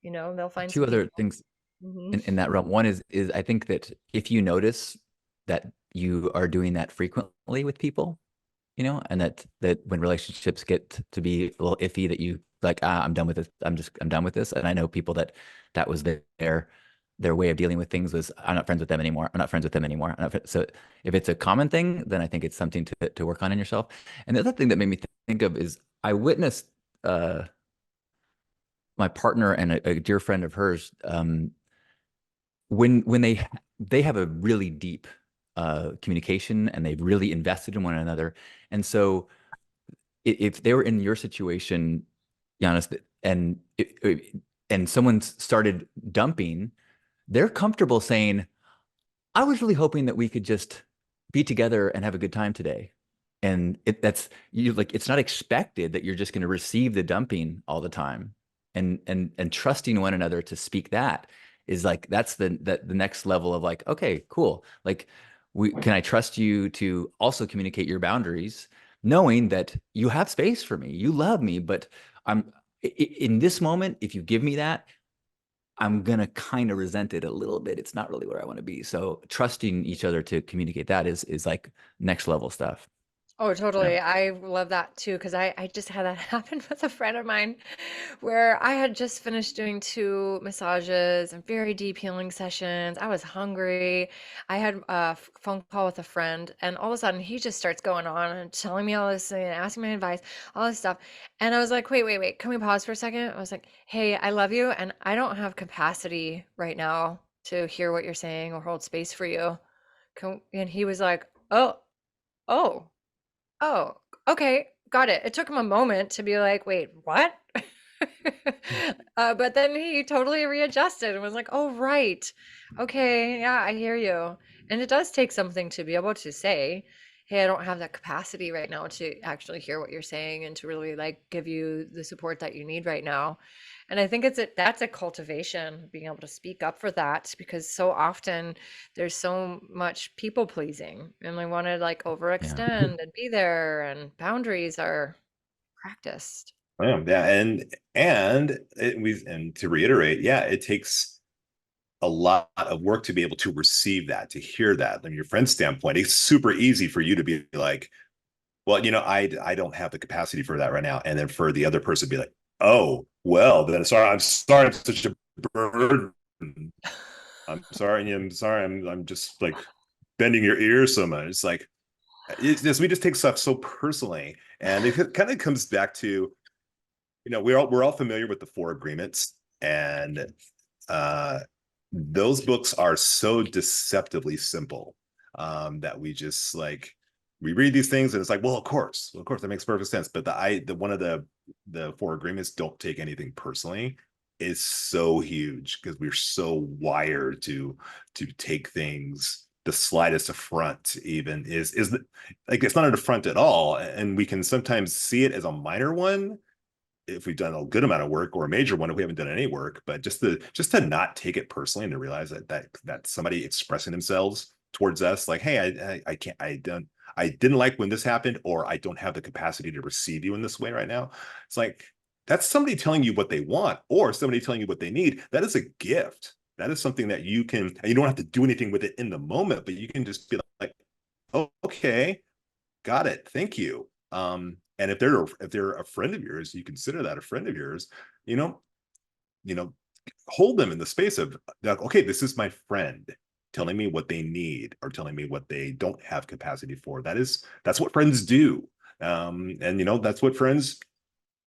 They'll find Two some other people. things Hmm. in that realm. One is I think that if you notice that you are doing that frequently with people, and that when relationships get to be a little iffy, that you like, I'm done with this. I'm done with this. And I know people that was their way of dealing with things was, I'm not friends with them anymore. I'm not friends with them anymore. So if it's a common thing, then I think it's something to work on in yourself. And the other thing that made me think of is I witnessed my partner and a dear friend of hers, when they have a really deep communication, and they've really invested in one another. And so if they were in your situation, Janus, and someone started dumping, they're comfortable saying, I was really hoping that we could just be together and have a good time today. And that's you, like, it's not expected that you're just going to receive the dumping all the time. And trusting one another to speak that is like, that's the next level of like, okay, cool. Like, can I trust you to also communicate your boundaries, knowing that you have space for me, you love me, but in this moment, if you give me that, I'm going to kind of resent it a little bit. It's not really where I want to be. So trusting each other to communicate that is like next level stuff. Oh, Yeah. totally. I love that too, because I just had that happen with a friend of mine where I had just finished doing 2 massages and very deep healing sessions. I was hungry. I had a phone call with a friend, and all of a sudden he just starts going on and telling me all this and asking my advice, all this stuff. And I was like, wait, wait, wait, can we pause for a second? I was like, hey, I love you, and I don't have capacity right now to hear what you're saying or hold space for you. And he was like, oh. Oh, okay, got it. It took him a moment to be like, "Wait, what?" But then he totally readjusted and was like, "Oh, right. Okay, yeah, I hear you." And it does take something to be able to say, "Hey, I don't have that capacity right now to actually hear what you're saying and to really like give you the support that you need right now." And I think that's a cultivation, being able to speak up for that, because so often there's so much people pleasing and they want to like Yeah. overextend and be there, and boundaries are practiced. Yeah, and to reiterate, yeah, it takes a lot of work to be able to receive that, to hear that. From your friend's standpoint, it's super easy for you to be like, well, I don't have the capacity for that right now. And then for the other person to be like, oh, well, then I'm sorry, I'm such a burden. I'm sorry, I'm just like bending your ears so much. It's like we just take stuff so personally. And it kind of comes back to, we're all familiar with the Four Agreements, and uh, those books are so deceptively simple, that we read these things and it's like, well, of course, that makes perfect sense. But the one of the Four Agreements, don't take anything personally, is so huge, because we're so wired to take things, the slightest affront even like, it's not an affront at all, and we can sometimes see it as a minor one if we've done a good amount of work, or a major one if we haven't done any work. But just to not take it personally, and to realize that somebody expressing themselves towards us like, hey, I can't, I didn't like when this happened, or I don't have the capacity to receive you in this way right now. It's like, that's somebody telling you what they want, or somebody telling you what they need. That is a gift. That is something that you can, and you don't have to do anything with it in the moment, but you can just be like, oh, okay, got it, thank you. And if they're a friend of yours, you consider that a friend of yours, you know you know hold them in the space of like, okay, this is my friend telling me what they need, or telling me what they don't have capacity for. That's what friends do. And that's what friends,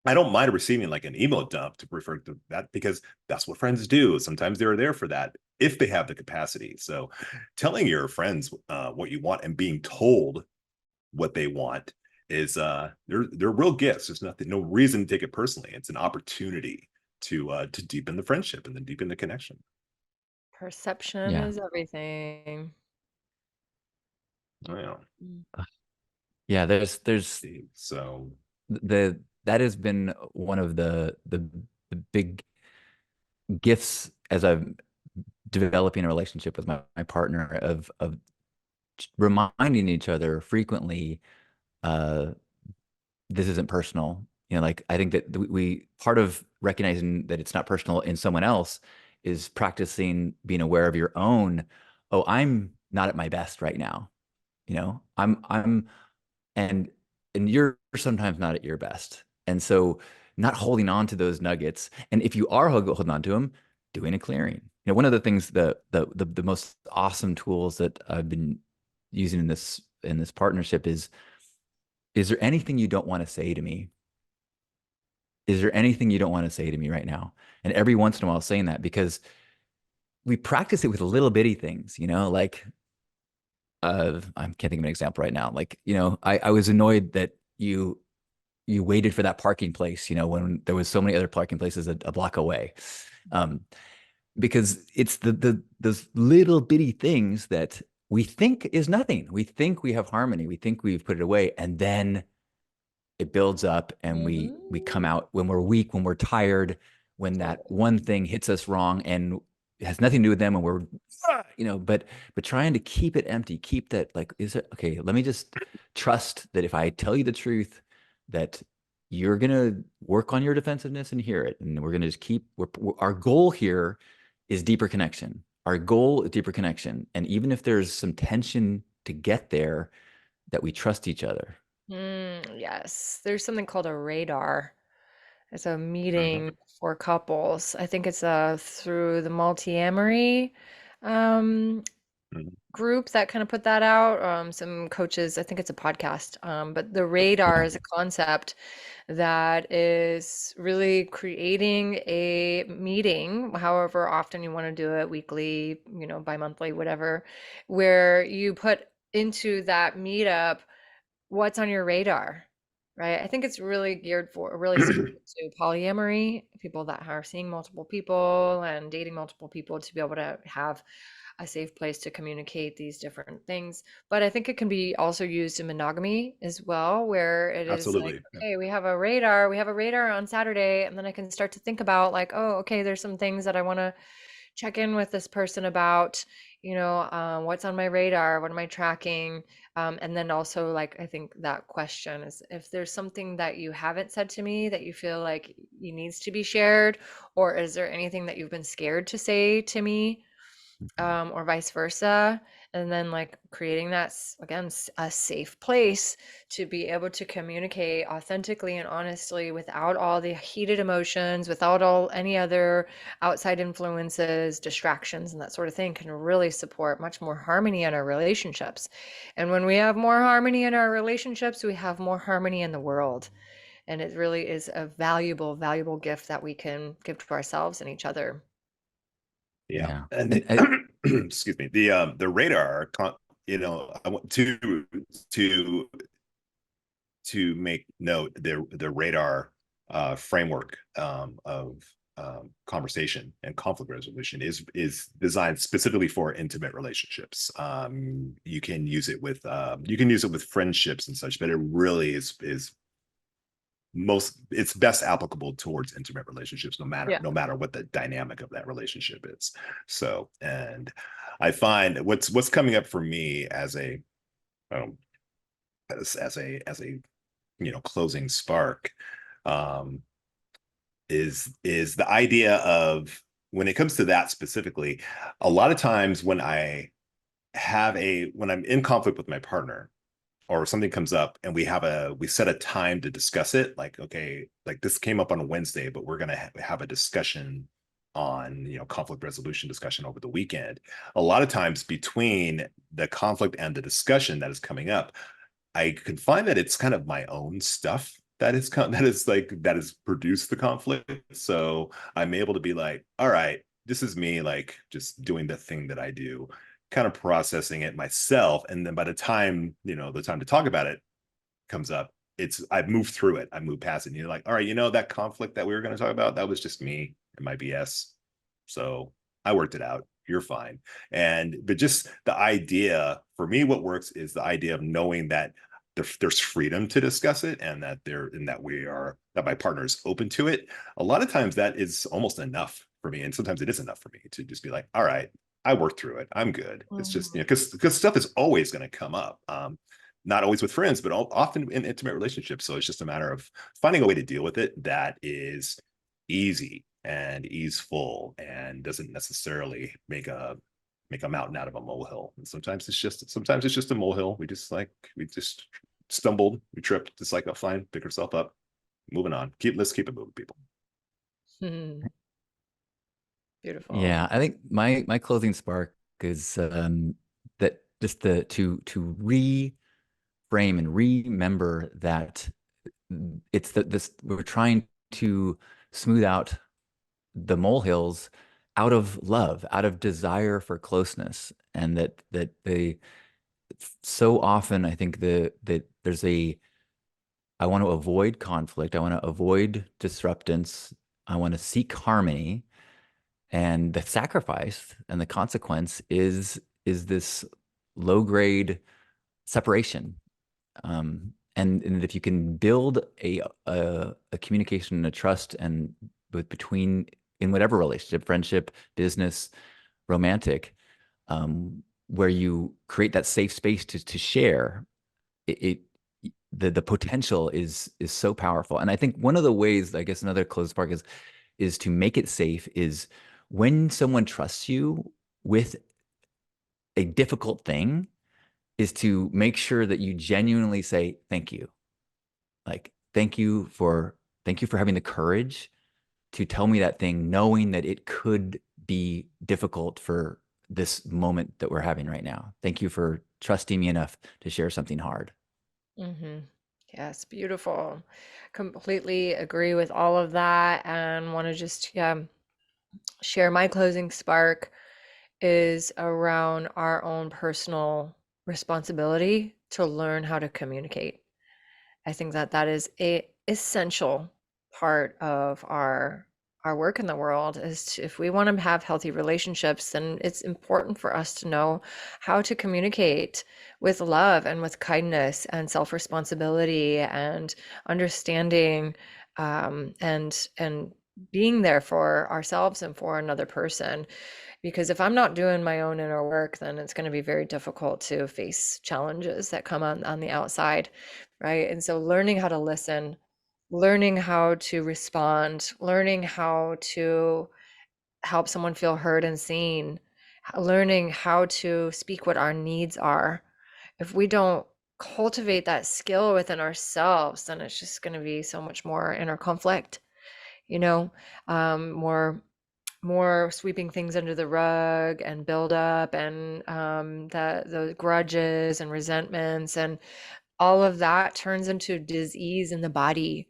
I don't mind receiving like an email dump, to refer to that, because that's what friends do. Sometimes they're there for that if they have the capacity. So telling your friends what you want, and being told what they want, is they're real gifts. There's no reason to take it personally. It's an opportunity to deepen the friendship, and then deepen the connection. Perception Yeah. is everything. Oh, yeah. Mm. Yeah. There's So that has been one of the big gifts as I'm developing a relationship with my partner, of reminding each other frequently, uh, this isn't personal. Like, I think that we part of recognizing that it's not personal in someone else is practicing being aware of your own. Oh, I'm not at my best right now. I'm and you're sometimes not at your best. And so, not holding on to those nuggets. And if you are holding on to them, doing a clearing. One of the things, the most awesome tools that I've been using in this partnership is there anything you don't want to say to me? Is there anything you don't want to say to me right now? And every once in a while saying that, because we practice it with little bitty things, like, I can't think of an example right now. Like, I was annoyed that you waited for that parking place, when there was so many other parking places a block away. Um, because it's those little bitty things that we think is nothing. We think we have harmony. We think we've put it away, and then it builds up, and we come Mhm. out when we're weak, when we're tired, when that Totally. one thing hits us wrong, and it has nothing to do with them, and we're but trying to keep it empty, keep that, like, is it okay? Let me just trust that if I tell you the truth, that you're gonna work on your defensiveness and hear it, and we're gonna just our goal here is deeper connection. Our goal is deeper connection, and even if there's some tension to get there, that we trust each other. Yes, there's something called a radar. It's a Mhm. meeting for couples. I think it's through the multi-amory um, Mhm. group that kind of put that out. Some coaches, I think it's a podcast. But the radar Yeah. is a concept that is really creating a meeting, however often you want to do it, weekly, bi-monthly, whatever, where you put into that meetup what's on your radar, right? I think it's really geared for, really suited to polyamory, people that are seeing multiple people and dating multiple people to be able to have a safe place to communicate these different things. But I think it can be also used in monogamy as well, where it is like, Absolutely. Yeah. okay, we have a radar on Saturday, and then I can start to think about like, oh, okay, there's some things that I want to check in with this person about, what's on my radar, what am I tracking? And then also, like, I think that question is if there's something that you haven't said to me that you feel like you needs to be shared, or is there anything that you've been scared to say to me? Or vice versa. And then, like, creating that, again, a safe place to be able to communicate authentically and honestly without all the heated emotions, without all any other outside influences, distractions, and that sort of thing can really support much more harmony in our relationships. And when we have more harmony in our relationships, we have more harmony in the world. And it really is a valuable, valuable gift that we can give to ourselves and each other. Yeah. Yeah. And And excuse me, the radar, I want to make note the radar framework of conversation and conflict resolution is designed specifically for intimate relationships. You can use it with friendships and such, but it really is it's best applicable towards intimate relationships, Yeah. no matter what the dynamic of that relationship is. So, and I find what's coming up for me as a um, as a closing spark, um, is the idea of, when it comes to that specifically, a lot of times when when I'm in conflict with my partner, or something comes up and we set a time to discuss it, like, okay, like this came up on a Wednesday, but we're going to have a discussion on, conflict resolution discussion over the weekend. A lot of times between the conflict and the discussion that is coming up, I can find that it's kind of my own stuff that has produced the conflict. So I'm able to be like, all right, this is me, like, just doing the thing that I do, kind of processing it myself. And then by the time, the time to talk about it comes up, I've moved through it. I moved past it. And you're like, all right, that conflict that we were going to talk about, that was just me and my BS. So I worked it out. You're fine. But just the idea for me, what works is the idea of knowing that there's freedom to discuss it, and that my partner is open to it. A lot of times that is almost enough for me. And sometimes it is enough for me to just be like, all right, I worked through it. I'm good. It's just, Mhm. because stuff is always going to come up. Not always with friends, but often in intimate relationships. So it's just a matter of finding a way to deal with it that is easy and easeful and doesn't necessarily make a mountain out of a molehill. And sometimes it's just a molehill. We just stumbled, we tripped. It's like, oh, fine, pick yourself up, moving on. Let's keep it moving, people. Mhm. Beautiful. yeah, I think my closing spark is that just to reframe and remember that it's that this we're trying to smooth out the molehills out of love, out of desire for closeness, and that so often I think that there's I want to avoid conflict. I want to avoid disruptance. I want to seek harmony. And the sacrifice and the consequence is this low grade separation. And if you can build a communication and a trust and between in whatever relationship, friendship, business, romantic, where you create that safe space to share, it the potential is so powerful. And I think one of the ways, I guess another closed spark is to make it safe is when someone trusts you with a difficult thing, is to make sure that you genuinely say thank you. Like thank you for having the courage to tell me that thing, knowing that it could be difficult for this moment that we're having right now. Thank you for trusting me enough to share something hard. Mm-hmm. Yes, beautiful. Completely agree with all of that, and want to just share my closing spark is around our own personal responsibility to learn how to communicate. I think that that is a essential part of our work in the world is if we want to have healthy relationships, then it's important for us to know how to communicate with love and with kindness and self-responsibility and understanding, and being there for ourselves and for another person. Because if I'm not doing my own inner work, then it's going to be very difficult to face challenges that come on the outside, right? And so learning how to listen, learning how to respond, learning how to help someone feel heard and seen, learning how to speak what our needs are. If we don't cultivate that skill within ourselves, then it's just going to be so much more inner conflict, you know, more sweeping things under the rug and build up, and the grudges and resentments and all of that turns into disease in the body.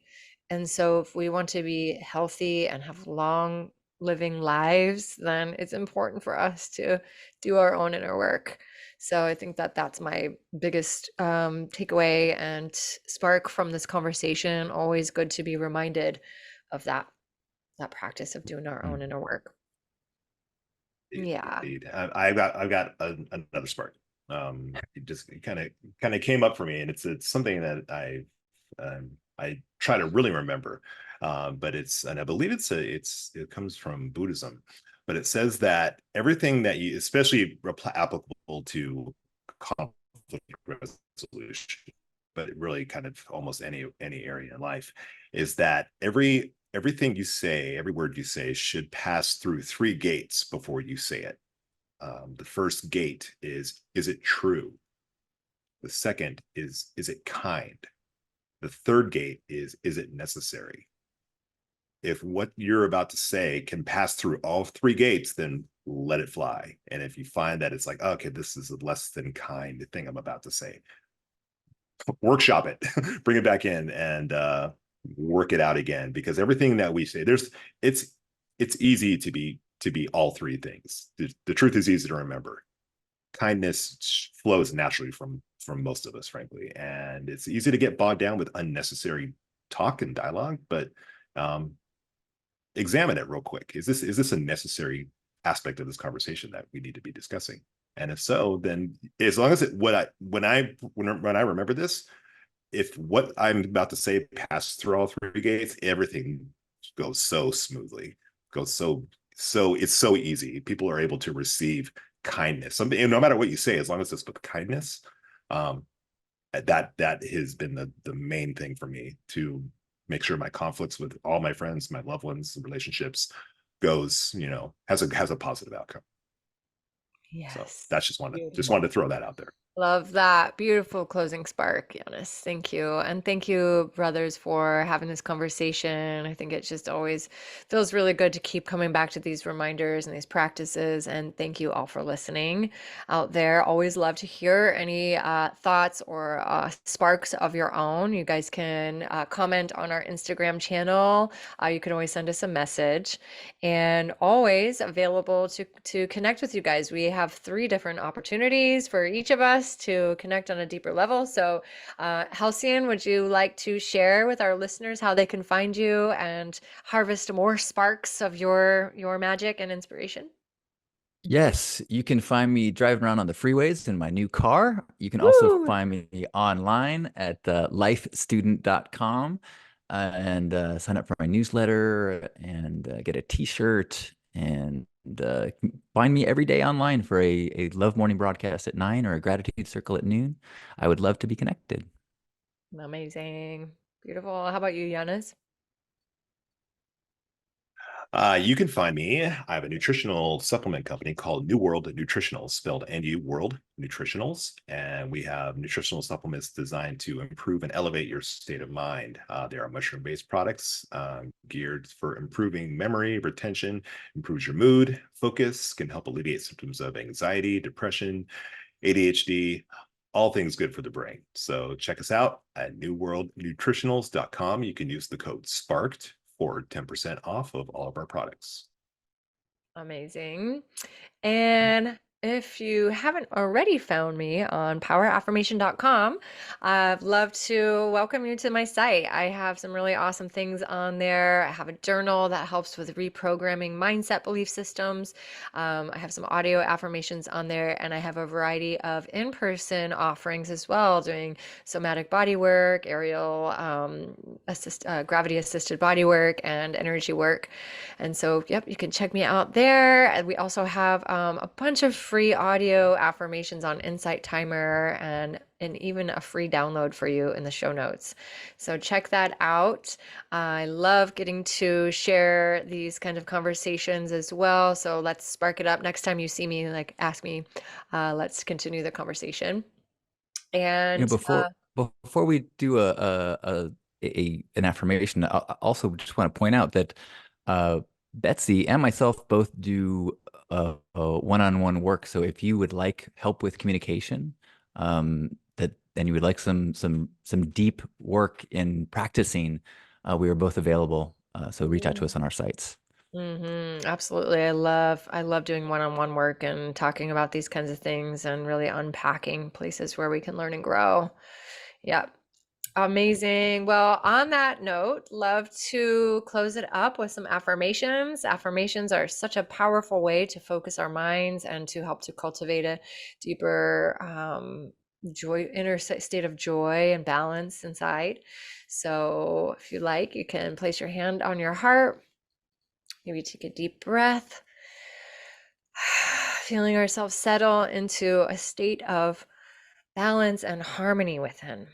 And so if we want to be healthy and have long living lives, then it's important for us to do our own inner work. So I think that that's my biggest takeaway and spark from this conversation. Always good to be reminded of that practice of doing our own inner work. Yeah. Indeed. I've got another spark. It just kind of came up for me, and it's something that I try to really remember. But and I believe it comes from Buddhism, but it says that everything that you, especially applicable to conflict resolution, but really kind of almost any area in life, is that everything you say, every word you say should pass through three gates before you say it. The first gate is it true? The second is it kind? The third gate is it necessary? If what you're about to say can pass through all three gates, then let it fly. And if you find that it's like, okay, this is a less than kind thing I'm about to say, workshop it, bring it back in, and work it out again. Because everything that we say, it's easy to be all three things. The truth is easy to remember. Kindness flows naturally from most of us, frankly, and it's easy to get bogged down with unnecessary talk and dialogue. But examine it real quick. Is this a necessary aspect of this conversation that we need to be discussing? And if so, then as long as when I remember this, if what I'm about to say passes through all three gates, everything goes so smoothly, goes so it's so easy. People are able to receive kindness. No matter what you say, as long as it's with kindness, that has been the main thing for me to make sure my conflicts with all my friends, my loved ones, relationships goes, has a positive outcome. So Yes. that's just wanted to throw that out there. Love that. Beautiful closing spark, Janus. Thank you. And thank you, brothers, for having this conversation. I think it just always feels really good to keep coming back to these reminders and these practices. And thank you all for listening out there. Always love to hear any thoughts or sparks of your own. You guys can comment on our Instagram channel. You can always send us a message, and always available to connect with you guys. We have 3 different opportunities for each of us us to connect on a deeper level. So, Halcyon, would you like to share with our listeners how they can find you and harvest more sparks of your magic and inspiration? Yes, you can find me driving around on the freeways in my new car. You can also Woo! find me online at lifestudent.com and sign up for my newsletter and get a t-shirt and find me every day online for a Love Morning broadcast at 9 or a Gratitude Circle at noon. I would love to be connected. Amazing. Beautiful. How about you, Janus? You can find me. I have a nutritional supplement company called NuWorld Nutritionals, spelled NuWorld Nutritionals. And we have nutritional supplements designed to improve and elevate your state of mind. They are mushroom-based products geared for improving memory, retention, improves your mood, focus, can help alleviate symptoms of anxiety, depression, ADHD, all things good for the brain. So check us out at newworldnutritionals.com. You can use the code SPARKED for 10% off of all of our products. Amazing. And if you haven't already found me on poweraffirmation.com, I'd love to welcome you to my site. I have some really awesome things on there. I have a journal that helps with reprogramming mindset belief systems. I have some audio affirmations on there, and I have a variety of in-person offerings as well, doing somatic body work, aerial gravity assisted body work, and energy work. And so, yep, you can check me out there. And we also have a bunch of free audio affirmations on Insight Timer and even a free download for you in the show notes. So check that out. I love getting to share these kind of conversations as well. So let's spark it up. Next time you see me, like, ask me. Let's continue the conversation. And Before we do an affirmation, I also just want to point out that Betsy and myself both do one-on-one work. So if you would like help with communication, and you would like some deep work in practicing, we are both available. So reach out to us on our sites. Absolutely. I love doing one-on-one work and talking about these kinds of things and really unpacking places where we can learn and grow. Yep. Amazing. Well, on that note, love to close it up with some affirmations. Affirmations are such a powerful way to focus our minds and to help to cultivate a deeper inner state of joy and balance inside. So if you like, you can place your hand on your heart. Maybe take a deep breath, feeling ourselves settle into a state of balance and harmony within.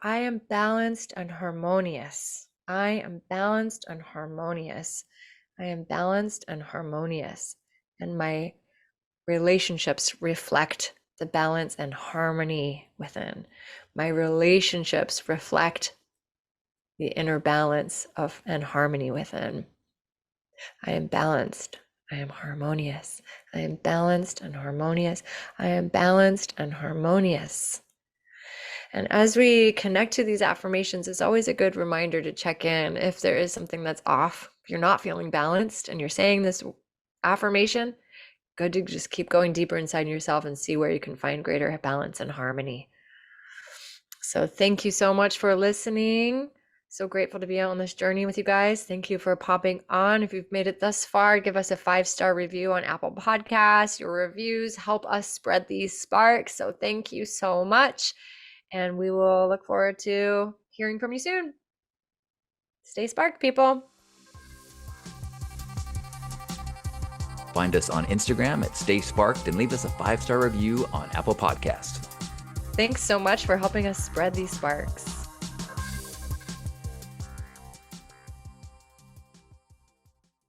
I am balanced and harmonious. I am balanced and harmonious. I am balanced and harmonious. And my relationships reflect the balance and harmony within. My relationships reflect the inner balance of and harmony within. I am balanced. I am harmonious. I am balanced and harmonious. I am balanced and harmonious. And as we connect to these affirmations, it's always a good reminder to check in if there is something that's off. If you're not feeling balanced and you're saying this affirmation, good to just keep going deeper inside yourself and see where you can find greater balance and harmony. So thank you so much for listening. So grateful to be out on this journey with you guys. Thank you for popping on. If you've made it thus far, give us a 5-star review on Apple Podcasts. Your reviews help us spread these sparks. So thank you so much. And we will look forward to hearing from you soon. Stay sparked, people. Find us on Instagram at Stay Sparked and leave us a 5-star review on Apple Podcasts. Thanks so much for helping us spread these sparks.